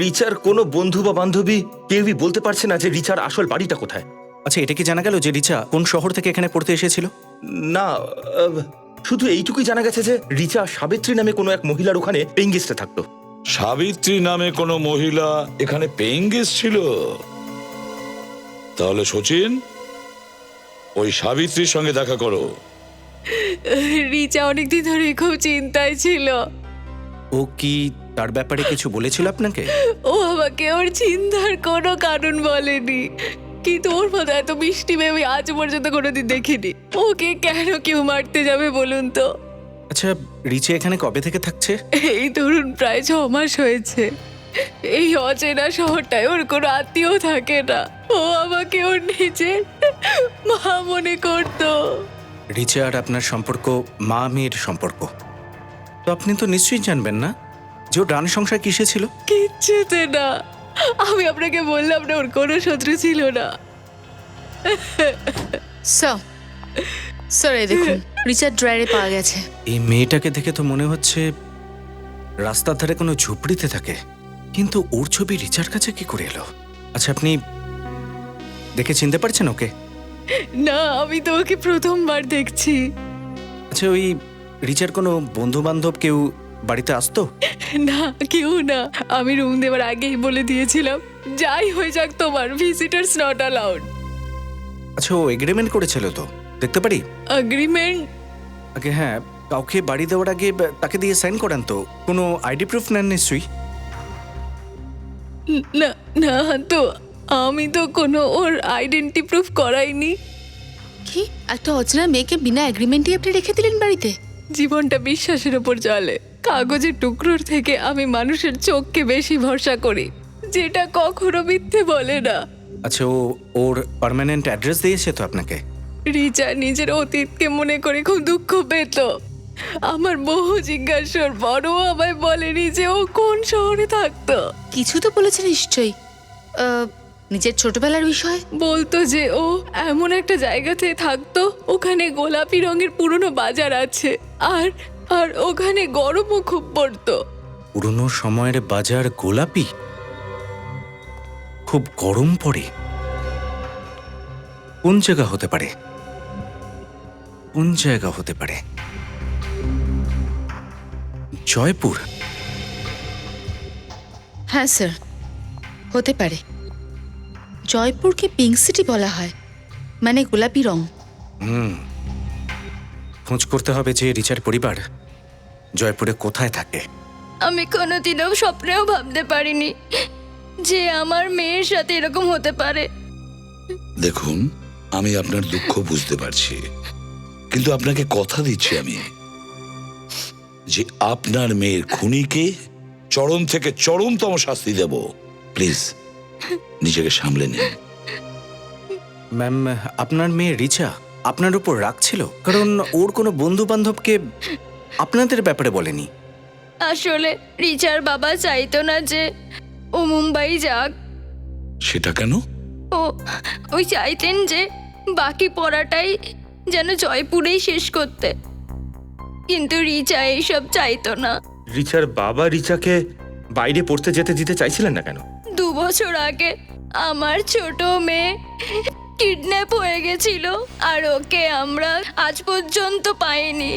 রিচার কোনো বন্ধু বা বান্ধবী কেউই বলতে পারছে না যে রিচার আসল বাড়িটা কোথায়। আচ্ছা, এটা কি জানা গেল যে রিচা কোন শহর থেকে এখানে পড়তে এসেছিল? না, শুধু এইটুকুই জানা গেছে যে রিচা সাবিত্রী নামে কোনো এক মহিলার ওখানে পেইং গেস্টে থাকতো। সাবিত্রী নামে কোনো মহিলা এখানে পেইং গেস্ট ছিল? তাহলে সচিন, ওই সাবিত্রীর সঙ্গে দেখা করো। রিচা অনেকদিন ধরে খুব চিন্তায় ছিল। ও কি তার ব্যাপারে কিছু বলেছিল আপনাকে? ও আমাকে ওর চিন্তার কোনো কারণ বলেনি, কিন্তু ওর মতো এত মিষ্টি মেয়ে আমি আজ পর্যন্ত কোনোদিন দেখিনি। ওকে কেন কেউ মারতে যাবে বলুন তো? আচ্ছা, রিচা এখানে কবে থেকে থাকছে? এই ধরুন প্রায় 6 মাস হয়েছে। এই অচেনা শহরটায় ওর কোনো আত্মীয় থাকে না। ও আমাকে ওর নিজের মা মনে করতো। রিচা আর আপনার সম্পর্ক মা মেয়ের সম্পর্ক। তো আপনি তো নিশ্চয়ই জানবেন না যে ও ডান সংসার কিসে ছিল? কিচ্ছুতে না। আমি আপনাকে বললাম না, ওর কোনো শত্রু ছিল না। স্যার এই দেখুন, রিচার্ড ড্রয়ারে পাওয়া গেছে। এই মেয়েটাকে দেখে তো মনে হচ্ছে রাস্তার ধারে কোনো ঝুপড়িতে থাকে, কিন্তু ওর ছবি রিচার কাছে কি করে এলো? আচ্ছা, আপনি দেখে চিনতে পারছেন ওকে? না, আমি তো ওকে প্রথমবার দেখছি। আচ্ছা, ওই রিচার কোনো বন্ধু বান্ধব কেউ বাড়িতে আসতো? না, কেউ না। আমি রুম দেওয়ার আগেই বলে দিয়েছিলাম, যাই হয়ে যাক তোমার ভিজিটার্স নট অ্যালাউড। আচ্ছা, ও এগ্রিমেন্ট করেছিল তো, দেখতে পারি? এগ্রিমেন্ট? আগে হ্যাঁ, কাউকে বাড়ি দেওয়ার আগে তাকে দিয়ে সাইন করান তো। কোনো আইডি প্রুফ নেন নিশ্চয়ই? না না, তো আমি তো কোনো ওর আইডেন্টি প্রুফ করাইনি। কি একটা অচেনা মেয়েকে বিনা এগ্রিমেন্টে আপনি রেখে দিলেন বাড়িতে? জীবনটা বিশ্বাসের উপর চলে। কাগজের টুকরোর থেকে আমি মানুষের চোখকে বেশি ভরসা করি, যেটা কখনো মিথ্যে বলে না। আচ্ছা, ও ওর পার্মানেন্ট অ্যাড্রেস দিয়েছে তো আপনাকে? রিচা নিজের অতীতকে মনে করে খুব দুঃখ পেত। আমার বহু জিজ্ঞাসার পরও আমায় বলেনি যে ও কোন শহরে থাকতো। কিছু তো বলেছে নিশ্চয়ই, নিজের ছোটবেলার বিষয়। বলতো যে ও এমন একটা জায়গাতে থাকতো, ওখানে গোলাপি রঙের পুরনো বাজার আছে, আর আর ওখানে গরমও খুব পড়তো। পুরনো সময়ের বাজার গোলাপি, খুব গরম পড়ে? কোন জায়গা হতে পারে? কোন জায়গা হতে পারে? জয়পুর? হ্যাঁ স্যার, হতে পারে। জয়পুরকে পিঙ্ক সিটি বলা হয়, মানে গোলাপি রং। খোঁজ করতে হবে যে রিচার পরিবার জয়পুরে কোথায় থাকে। আমি কোনোদিনও স্বপ্নেও ভাবতে পারিনি যে আমার মেয়ের সাথে এরকম হতে পারে। দেখুন, আমি আপনার দুঃখ বুঝতে পারছি, কিন্তু আপনাকে কথা দিচ্ছি আমি যে আপনার মেয়ের খুনিকে চরম থেকে চরমতম শাস্তি দেব। প্লিজ নিজেকে সামলে নিন। ম্যাম, আপনার মেয়ে রিচা আপনার উপর রাগ ছিল কারণ ওর কোনো বন্ধু বান্ধবকে আপনাদের ব্যাপারে বলেনি। আসলে রিচার বাবা চাইতো না যে ও মুম্বাই যাক। সেটা কেন? ওই চাইতেন যে বাকি পড়াটাই যেন জয়পুরেই শেষ করতে, কিন্তু রিচা এইসব চাইতো না। রিচার বাবা রিচাকে বাইরে পড়তে যেতে দিতে চাইছিলেন না কেন? 2 বছর আগে আমার ছোট মেয়ে কিডন্যাপ হয়ে গেছিল, আর ওকে আমরা আজ পর্যন্ত পাইনি।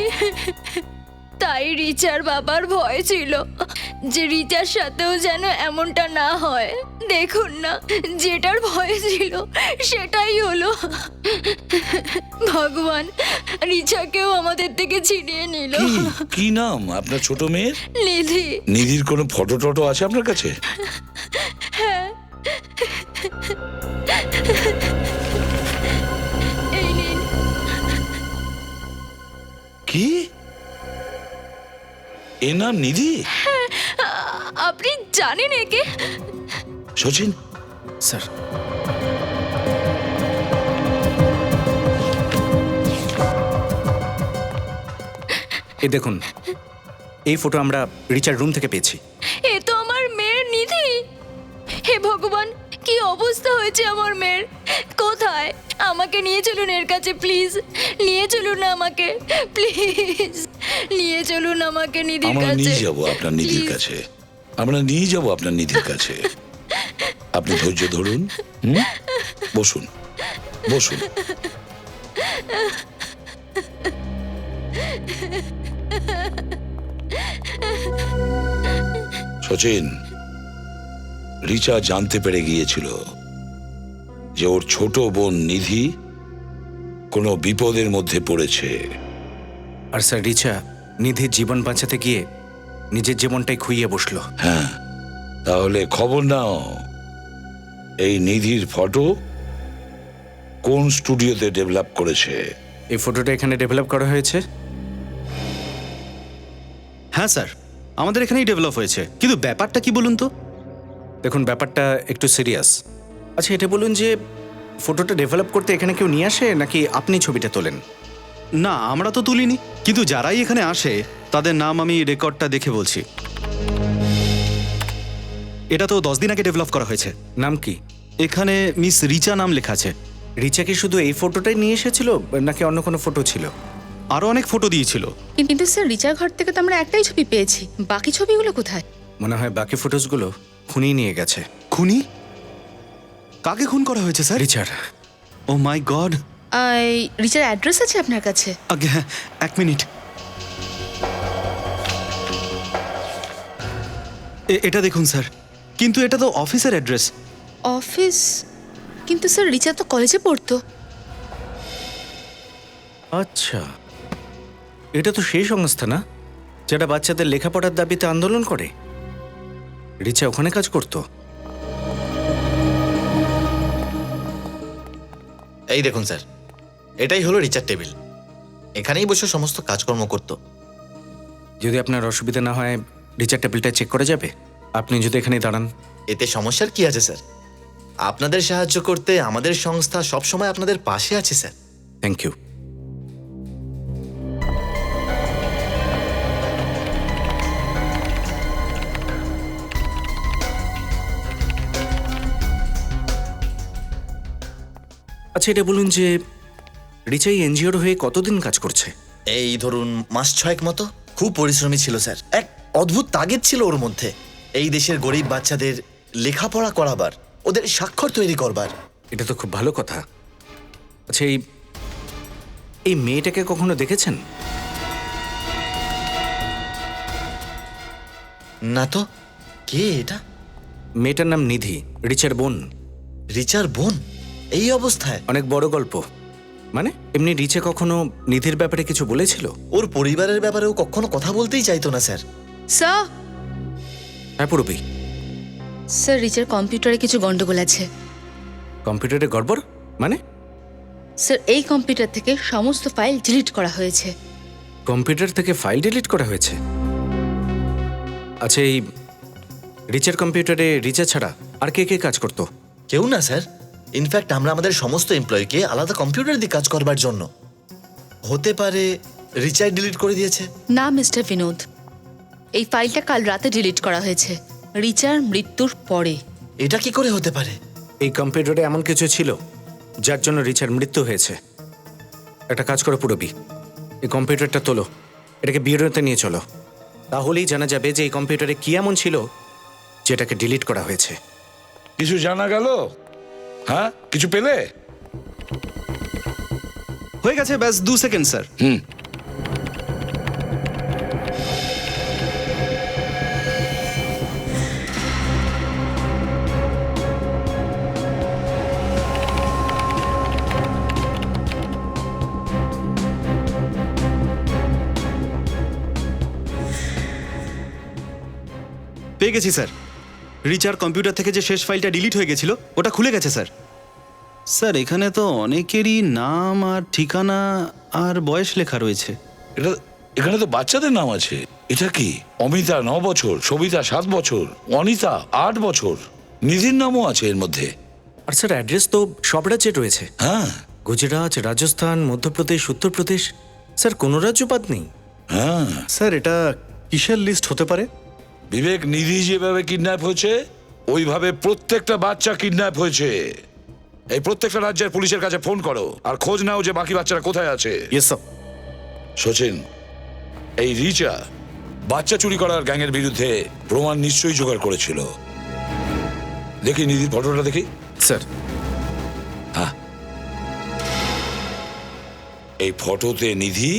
তাই রিচার বাবার ভয় ছিল যে রিচার সাথেও যেন এমনটা না হয়। দেখুন না, যেটার ভয় ছিল সেটাই হলো। ভগবান রিচাকেও আমাদের থেকে ছিনিয়ে নিল। কি নাম আপনার ছোট মেয়ের? নিধি। নিধির কোনো ফটো টটো আছে আপনার কাছে? হ্যাঁ, এই নিন। কি এর নাম নিধি? আপনি জানেন একে? সচিন স্যার, এই দেখুন, এই ফটো আমরা রিচার রুম থেকে পেয়েছি। এ তো আমার মেয়ের নিধি। হে ভগবান, কি অবস্থা হয়েছে আমার মেয়ের! কোথায়? আমাকে নিয়ে চলুন এর কাছে, প্লিজ। নিয়ে চলুন আমাকে, প্লিজ। নিয়ে চলুন আমাকে নিধির আমরা কাছে। নিয়ে যাব আপনার নিধির Please. কাছে। আমরা নিয়ে যাব আপনার নিধির কাছে। আপনি ধৈর্য ধরুন। বসুন, বসুন। সচিন, রিচা জানতে পেরে গিয়েছিল যে ওর ছোট বোন নিধি কোনো বিপদের মধ্যে পড়েছে। আর স্যার, রিচা নিধির জীবন বাঁচাতে গিয়ে নিজের জীবনটাই খুইয়ে বসলো। হ্যাঁ, তাহলে খবর নাও, এই নিধির ফটো কোন স্টুডিওতে ডেভেলপ করেছে? এই ফটোটা এখানে ডেভেলপ করা হয়েছে। হ্যাঁ স্যার, আমাদের এখানেই ডেভেলপ হয়েছে, কিন্তু ব্যাপারটা কি বলুন তো? দেখুন, ব্যাপারটা একটু সিরিয়াস। আচ্ছা, এটা বলুন যে ফটোটা ডেভেলপ করতে এখানে কেউ নিয়ে আসে নাকি আপনি ছবিটা তোলেন? না, আমরা তো তুলিনি, কিন্তু যারাই এখানে আসে তাদের নাম আমি রেকর্ডটা দেখে বলছি। এটা তো 10 দিন আগে ডেভেলপ করা হয়েছে। নাম কি? এখানে মিস রিচা নাম লেখা আছে। রিচা কি শুধু এই ফটোটাই নিয়ে এসেছিল নাকি অন্য কোনো ফটো ছিল? আরো অনেক ফটো দিয়েছিল। কিন্তু স্যার, রিচার ঘর থেকে তো আমরা একটাই ছবি পেয়েছি, বাকি ছবিগুলো কোথায়? মনে হয় বাকি ফটোসগুলো খুনি নিয়ে গেছে। খুনি? কাকে খুন করা হয়েছে স্যার? রিচার। ও মাই গড। রিচার অ্যাড্রেস আছে আপনার কাছে? আগে হ্যাঁ, 1 মিনিট। এটা দেখুন স্যার, কিন্তু এটা তো অফিসের অ্যাড্রেস। অফিস? কিন্তু স্যার, রিচা তো কলেজে পড়তো। আচ্ছা, এটা তো সেই সংস্থা না যেটা বাচ্চাদের লেখাপড়ার দাবিতে আন্দোলন করে? রিচা ওখানে কাজ করতো। এই দেখুন স্যার, এটাই হলো রিচার টেবিল। এখানেই বসে সমস্ত কাজকর্ম করতো। যদি আপনার অসুবিধা না হয় রিচার টেবিলটা চেক করা যাবে? আপনি যদি এখানে দাঁড়ান। এতে সমস্যার কি আছে স্যার? আপনাদের সাহায্য করতে আমাদের সংস্থা সবসময় আপনাদের পাশে আছে স্যার। Thank you. আচ্ছা, এটা বলুন যে রিচা এই এনজিওর হয়ে কতদিন কাজ করছে? এই ধরুন 6 মাস মতো। খুব পরিশ্রমী ছিল স্যার। এক অদ্ভুত তাগিদ ছিল ওর মধ্যে, এই দেশের গরিব বাচ্চাদের লেখাপড়া করাবার, ওদের স্বাক্ষর তৈরি করবার। এটা তো খুব ভালো কথা। আচ্ছা, এই মেয়েটাকে কখনো দেখেছেন? না তো। কে এটা? মেয়েটার নাম নিধি, রিচার বোন। রিচার বোন? এই অবস্থায়? অনেক বড় গল্প। মানে এমনি রিচা কখনো নিধির ব্যাপারে কিছু বলেছিল? ওর পরিবারের ব্যাপারেও কখনো কথা বলতেই চাইতো না স্যার। স্যার। হ্যাঁ পুরবি। স্যার, রিচার কম্পিউটারে কিছু গন্ডগোল আছে। কম্পিউটারে গড়বড় মানে? স্যার, এই কম্পিউটার থেকে সমস্ত ফাইল ডিলিট করা হয়েছে। কম্পিউটার থেকে ফাইল ডিলিট করা হয়েছে? আচ্ছা, এই রিচার কম্পিউটারে রিচার ছাড়া আর কে কে কাজ করতো? কেউ না স্যার। ইনফ্যাক্ট আমরা আমাদের সমস্ত এমপ্লয়িকে আলাদা কম্পিউটার দিয়ে কাজ করবার জন্য। হতে পারে রিচার্জ ডিলিট করে দিয়েছে। না মিস্টার বিনোদ, এই ফাইলটা কাল রাতে ডিলিট করা হয়েছে, রিচার মৃত্যুর পরে। এটা কি করে হতে পারে? এই কম্পিউটারে এমন কিছু ছিল যার জন্য রিচার মৃত্যু হয়েছে। একটা কাজ করো পুরবি, এই কম্পিউটারটা তোলো, এটাকে বিউরোতে নিয়ে চলো। তাহলেই জানা যাবে যে এই কম্পিউটারে কি এমন ছিল যেটাকে ডিলিট করা হয়েছে। কিছু জানা গেল? হ্যাঁ, কিছু পেলে? হয়ে গেছে, ব্যাস 2 সেকেন্ড স্যার। পেয়ে গেছি স্যার। রিচার কম্পিউটার থেকে যে শেষ ফাইলটা ডিলিট হয়ে গেছিল ওটা খুলে গেছে স্যার। স্যার এখানে তো অনেকেরই নাম আর ঠিকানা আর বয়স লেখা রয়েছে। এখানে তো বাচ্চাদের নাম আছে। এটা কি? অমিতা 9 বছর, সবিতা 7 বছর, অনিতা 8 বছর, নিধির নামও আছে এর মধ্যে। আর স্যার অ্যাড্রেস তো সব রাজ্যে রয়েছে। হ্যাঁ, গুজরাট, রাজস্থান, মধ্যপ্রদেশ, উত্তরপ্রদেশ, স্যার কোনো রাজ্য বাদ নেই। হ্যাঁ স্যার এটা কিসের লিস্ট হতে পারে? বিবেক, নিধি যেভাবে কিডন্যাপ হয়েছে ওইভাবে প্রত্যেকটা বাচ্চা কিডন্যাপ হয়েছে। এই প্রত্যেকটা রাজ্যের পুলিশের কাছে ফোন করো আর খোঁজ নাও যে বাকি বাচ্চারা কোথায় আছে। Yes sir. সচিন, এই রিচা বাচ্চা চুরি করার গ্যাংয়ের বিরুদ্ধে প্রমাণ নিশ্চয়ই জোগাড় করেছিল। দেখি নিধির ফটোটা দেখি। স্যার হ্যাঁ, এই ফটোতে নিধি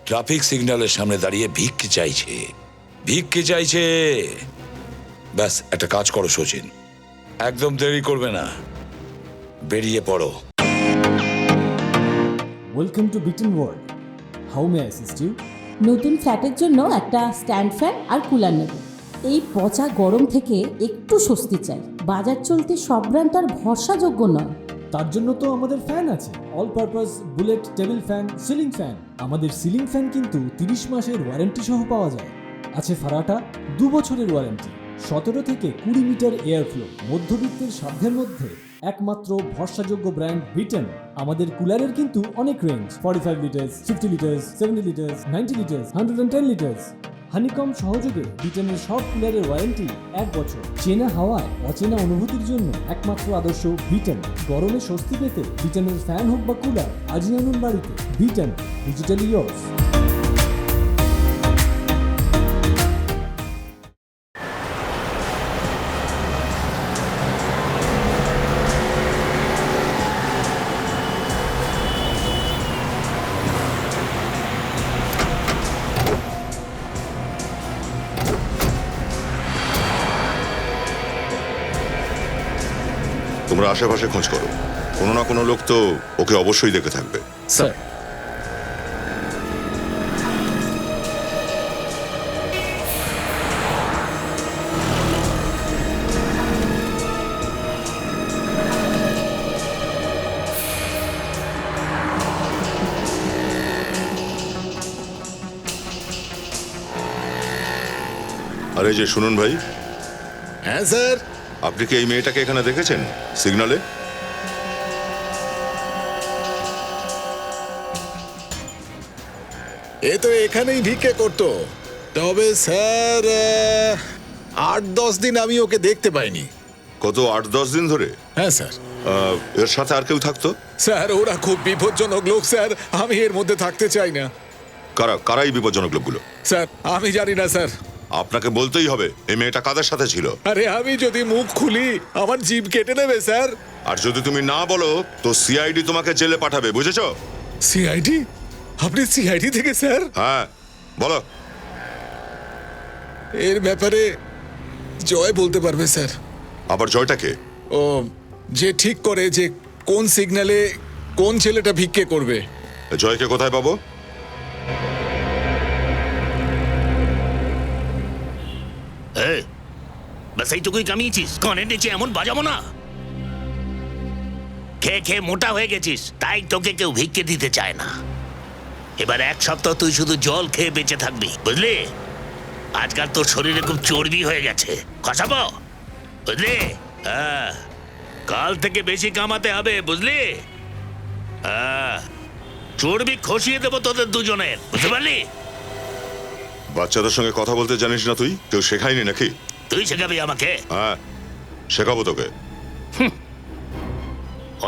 ট্রাফিক সিগন্যালের সামনে দাঁড়িয়ে ভিক্ষে চাইছে। ভিক্ষে চাইছে। ব্যাস, একটা কাজ করো সচিন, একদম দেরি করবে না, বেরিয়ে পড়ো। Welcome to bitten world. How may I assist you? নতুন ফ্ল্যাটের জন্য একটা স্ট্যান্ড ফ্যান আর কুলার নেব। এই পচা গরম থেকে একটু স্বস্তি চাই। বাজার চলতে সব ব্র্যান্ড আর ভরসাযোগ্য নয়। তার জন্য তো আমাদের ফ্যান আছে, all purpose bullet table fan, ceiling fan. আমাদের সিলিং ফ্যান কিন্তু 30 মাসের ওয়ারেন্টি সহ পাওয়া যায়। আছে ফারাটা 2 বছরের ওয়ারেন্টি, 17 থেকে 20 মিটার এয়ার ফ্লো, মধ্যবিত্তের সাধ্যের মধ্যে একমাত্র ভরসাযোগ্য ব্র্যান্ড বিটেন। আমাদের কুলারের কিন্তু অনেক range, 45 litres, 50 litres, 70 litres, 90 litres, 110 litres. Honeycomb সহযোগে বিটেনের সব কুলারের ওয়ারেন্টি 1 বছর। চেনা হাওয়ায় অচেনা অনুভূতির জন্য একমাত্র আদর্শ বিটেন। গরমে স্বস্তি পেতে বিটেনের ফ্যান হোক বা কুলার আজই আনুন বাড়িতে। Beaten, digitally yours. তোমরা আশেপাশে খোঁজ করো, কোনো না কোনো লোক তো ওকে অবশ্যই দেখে থাকবে। স্যার আরে যে শুনুন ভাই। হ্যাঁ স্যার। আপনি কি এই মেয়েটাকে এখানে দেখেছেন সিগন্যালে? এ তো এখানেই ভিক্ষে করতো, তবে স্যার 8-10 দিন আমি ওকে দেখতে পাইনি। কত 8-10 দিন ধরে? হ্যাঁ স্যার। এর সাথে আর কেউ থাকতো? স্যার ওরা খুব বিপজ্জনক লোক স্যার, আমি এর মধ্যে থাকতে চাই না। কারাই বিপজ্জনক লোকগুলো? স্যার আমি জানি না স্যার। আপনাকে বলতেই হবে এই মেয়েটা কাদের সাথে ছিল। আরে আমি যদি মুখ খুলি আমার জিভ কেটে নেবে স্যার। আর যদি তুমি না বলো তো সিআইডি তোমাকে জেলে পাঠাবে, বুঝেছো? সিআইডি? আপনি সিআইডি থেকে স্যার? হ্যাঁ, বলো। এর ব্যাপারে জয় বলতে পারবে স্যার। আবার জয়টাকে? ও যে ঠিক করে যে কোন সিগন্যালে কোন ছেলেটা ভিক্ষে করবে। জয়কে কোথায় পাবো? বাস এইটুকুই কামিয়েছিস, কনের নিচে এমন বাজাবো না। খেয়ে খেয়ে মোটা হয়ে গেছিস, তাই তোকে কেউ ভিক্ষে দিতে চায় না। এবার 1 সপ্তাহ তুই শুধু জল খেয়ে বেঁচে থাকবি, বুঝলি? আজকাল তোর শরীরে খুব চর্বি হয়ে গেছে, খসাবো বুঝলি? হ্যাঁ, কাল থেকে বেশি কামাতে হবে বুঝলি? হ্যাঁ, চর্বি খসিয়ে দেবো তোদের দুজনের, বুঝতে পারলি? বাচ্চাদের সঙ্গে কথা বলতে জানিস না তুই? কেউ শেখায়নি নাকি? তুই শেখাবি আমাকে? হ্যাঁ, শেখাবো তোকে।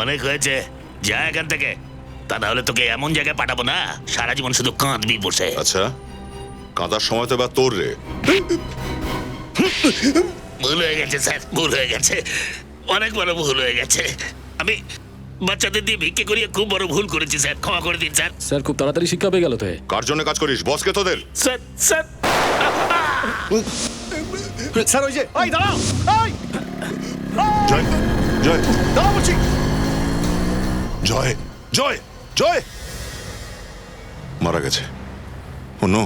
অনেক হয়েছে, যা এখান থেকে। তা না হলে তোকে এমন জায়গায় পাঠাবো না, সারা জীবন শুধু কাঁদবি বসে। আচ্ছা, কাঁদার সময় তো এবার তোর রে। ভুল হয়ে গেছে স্যার, ভুল হয়ে গেছে, অনেক বড় ভুল হয়ে গেছে। আমি বাচ্চাদের দিয়ে ভিক্ষে করিয়ে খুব বড় ভুল করেছি স্যার, ক্ষমা করে দিন স্যার। স্যার খুব তাড়াতাড়ি শিক্ষা পেয়ে গেল তো। কার জন্য কাজ করিস? বসকে তোদের? স্যার স্যার স্যার ওই যে, ওই দাঁড়াও, ওই জয়, জয়, দাঁড়াও বলছি। জয়, জয়, জয় মারা গেছে। ও নো।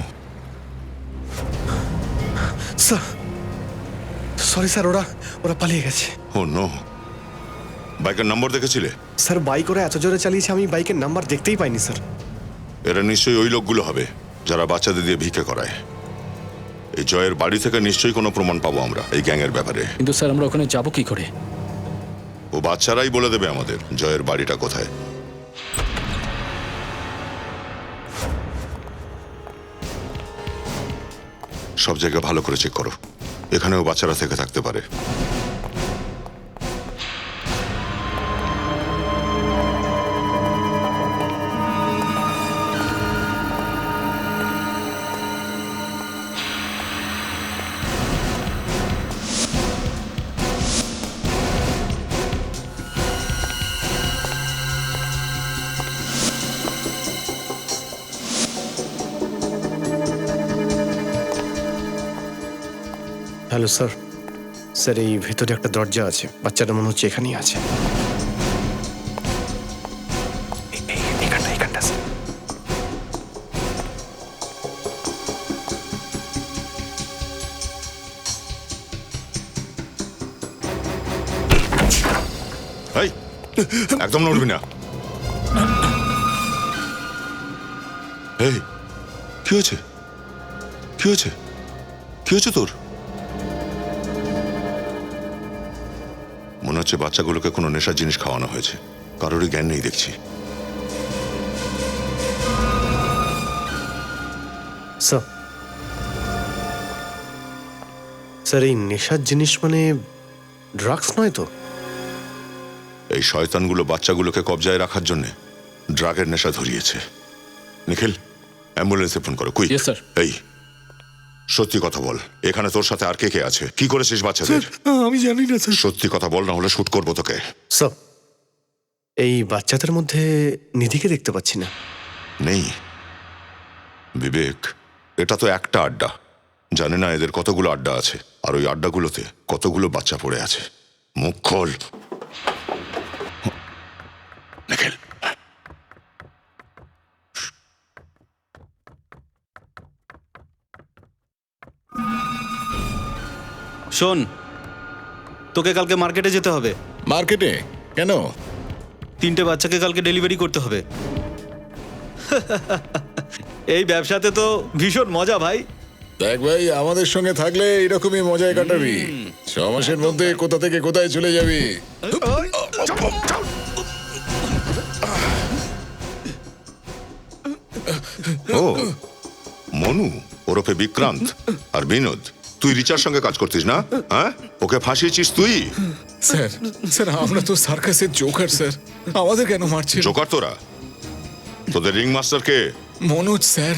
স্যার সরি স্যার, ওরা পালিয়ে গেছে। ও নো। বাইকের নম্বর দেখেছিলে? স্যার বাইক ওরা এত জোরে চালিয়েছে, আমি বাইকের নাম্বার দেখতেই পাইনি স্যার। এরা নিশ্চয়ই ওই লোকগুলো হবে যারা বাচ্চাদের দিয়ে ভিক্ষে করায়। এই জয়ের বাড়ি থেকে নিশ্চয়ই কোনো প্রমাণ পাবো আমরা এই গ্যাংয়ের ব্যাপারে। কিন্তু স্যার আমরা ওখানে যাবো কি করে? ও বাচ্চারাই বলে দেবে আমাদের জয়ের বাড়িটা কোথায়। সব জায়গা ভালো করে চেক করো, এখানেও বাচ্চারা থেকে থাকতে পারে। Hello sir. স্যার এই ভেতরে একটা দরজা আছে, বাচ্চাটা মনে হচ্ছে এখানেই আছে। এখানটা স্যার। এই, একদম নড়বি না। এই, কি হয়েছে? কি হয়েছে? কি হয়েছে তোর? মনে হচ্ছে বাচ্চাগুলোকে কোনো নেশার জিনিস খাওয়ানো হয়েছে, কারোরই জ্ঞান নেই দেখছি। স্যার এই নেশার জিনিস মানে ড্রাগস নয় তো? এই শয়তানগুলো বাচ্চাগুলোকে কবজায় রাখার জন্য ড্রাগের নেশা ধরিয়েছে। নিখিল, অ্যাম্বুলেন্সে ফোন করো। কুইক। স্যার। এই, সত্যি কথা বল, এখানে তোর সাথে আর কে কে আছে? কি করেছিস বাচ্চাদের? আমি জানি না স্যার। সত্যি কথা বল, না হলে শুট করবো তোকে। স্যার এই বাচ্চাদের মধ্যে নিধিকে দেখতে পাচ্ছি না। নেই বিবেক, এটা তো একটা আড্ডা। জানি না এদের কতগুলো আড্ডা আছে, আর ওই আড্ডাগুলোতে কতগুলো বাচ্চা পড়ে আছে। মুখ খোল নিখিল। শোন, তোকে কালকে মার্কেটে যেতে হবে। মার্কেটে কেন? 3টে বাচ্চাকে কালকে ডেলিভারি করতে হবে। এই ব্যবসাতে তো ভীষণ মজা ভাই। দেখ ভাই, আমাদের সঙ্গে থাকলে এরকমই মজায় কাটাবি। 6 মাসের মধ্যে কোথা থেকে কোথায় চলে যাবি। ও মনু ওরফে বিক্রান্ত আর বিনোদ, তুই রিচার সঙ্গে কাজ করতিস না? হ্যাঁ, ওকে ফাঁসিয়েছিস তুই। স্যার, স্যার আমরা তো সার্কাসের জোকার স্যার, আমাদের কেন মারছেন? জোকার তোরা? তোদের রিং মাস্টার কে? মনোজ স্যার।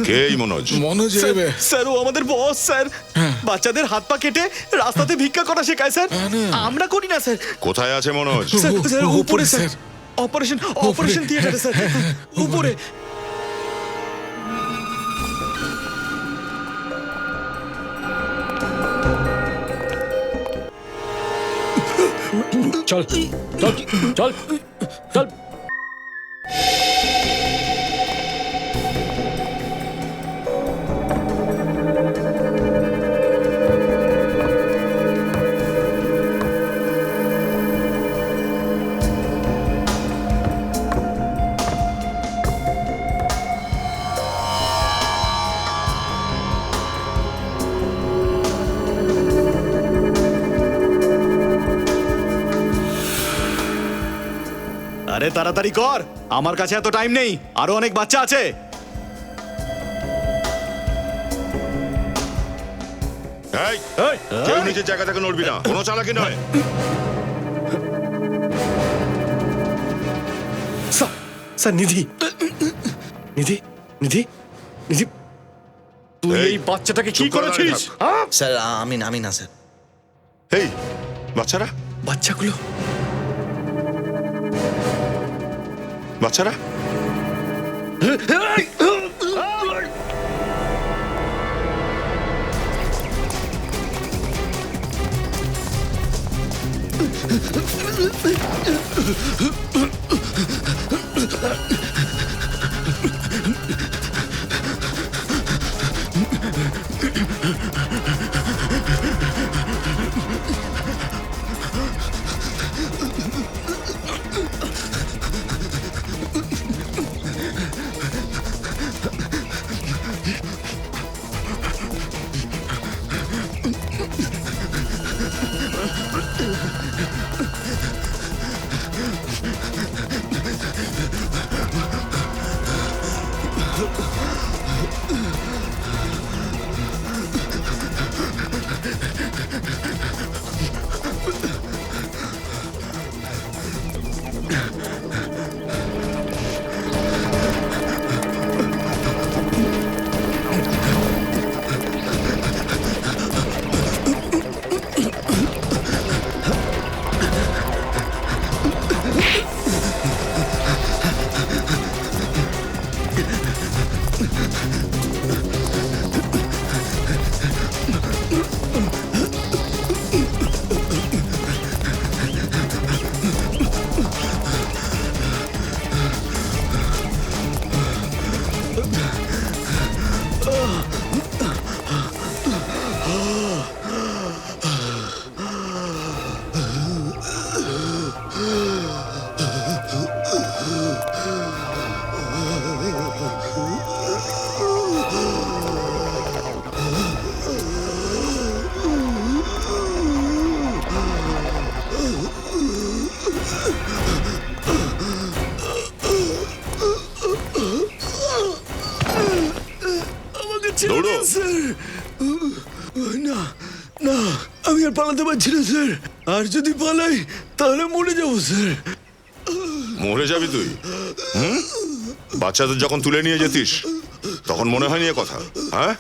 কে এই মনোজ? মনোজ স্যার ও আমাদের বস স্যার। বাচ্চাদের হাত পা কেটে রাস্তাতে ভিক্ষা করা শেখায় স্যার। আমরা করি না স্যার। কোথায় আছে মনোজ? স্যার উপরে স্যার, অপারেশন থিয়েটারে স্যার, উপরে। চল চল চল চল। আরে তাড়াতাড়ি কর, আমার কাছে এত টাইম নেই, আরো অনেক বাচ্চা আছে। এই কেউ নিজের জায়গা থেকে নড়বি না, কোনো চালাকি নয়। স্যার নিধি নিধি নিধি নিধি, তুই এই বাচ্চাটাকে কি করেছিস? স্যার আমি না স্যার। এই বাচ্চারা, বাচ্চাগুলো বাচ্চারা দৌড়ো। না না, আমি আর পালাতে পারছি না স্যার, আর যদি পালাই তাহলে মরে যাবো স্যার। মরে যাবি তুই? বাচ্চাদের যখন তুলে নিয়ে যেতিস তখন মনে হয়নি এ কথা? হ্যাঁ,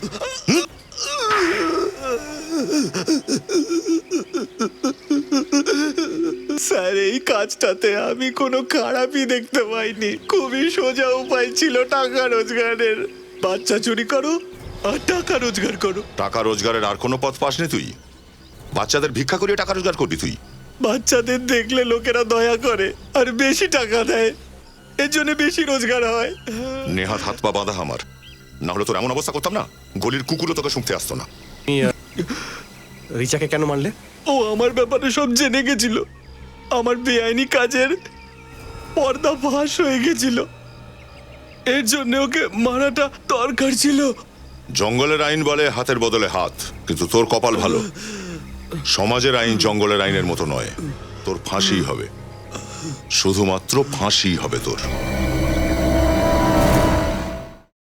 স্যার এই কাজটাতে আমি কোনো খারাপই দেখতে পাইনি, খুবই সোজা উপায় ছিল টাকা রোজগারের। বাচ্চা চুরি করো আর টাকা রোজগার করো। টাকা রোজগারের আর কোনো পথ পাসনি তুই? বাচ্চাদের ভিক্ষা করিয়ে টাকা রোজগার করবি তুই? বাচ্চাদের দেখলে লোকেরা দয়া করে আর বেশি টাকা দেয়, এর জন্য বেশি রোজগার হয়। নেহাত হাত পা বাঁধা আমার, না হলে তোর এমন অবস্থা করতাম না, গলির কুকুরও তোকে শুনতে আসতো না। রিচাকে কেন মারলে? ও আমার ব্যাপারে সব জেনে গেছিল, আমার বেআইনি কাজের পর্দা ফাঁস হয়ে গেছিল, এর জন্য ওকে মারাটা দরকার ছিল। জঙ্গলের আইন বলে হাতের বদলে হাত, কিন্তু তোর কপাল ভালো, সমাজের আইন জঙ্গলের আইনের মতো নয়। তোর ফাঁসি হবে, শুধুমাত্র ফাঁসি হবে তোর।